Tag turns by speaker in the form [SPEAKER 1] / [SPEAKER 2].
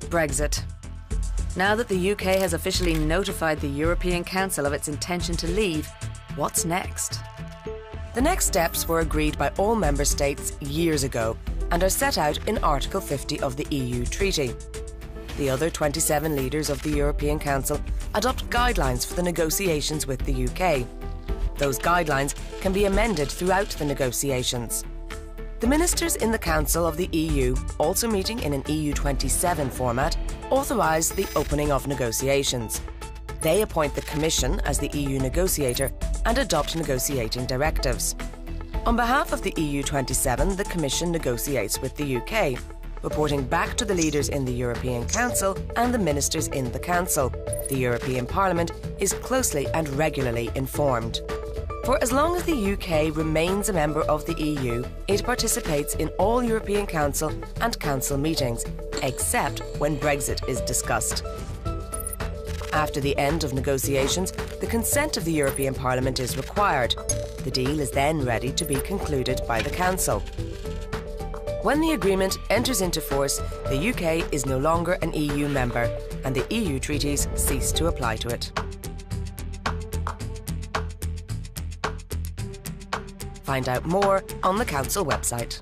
[SPEAKER 1] Brexit. Now that the UK has officially notified the European Council of its intention to leave, what's next? The next steps were agreed by all member states years ago and are set out in Article 50 of the EU Treaty. The other 27 leaders of the European Council adopt guidelines for the negotiations with the UK. Those guidelines can be amended throughout the negotiations. The ministers in the Council of the EU, also meeting in an EU27 format, authorise the opening of negotiations. They appoint the Commission as the EU negotiator and adopt negotiating directives. On behalf of the EU27, the Commission negotiates with the UK, reporting back to the leaders in the European Council and the ministers in the Council. The European Parliament is closely and regularly informed. For as long as the UK remains a member of the EU, it participates in all European Council and Council meetings, except when Brexit is discussed. After the end of negotiations, the consent of the European Parliament is required. The deal is then ready to be concluded by the Council. When the agreement enters into force, the UK is no longer an EU member, and the EU treaties cease to apply to it. Find out more on the Council website.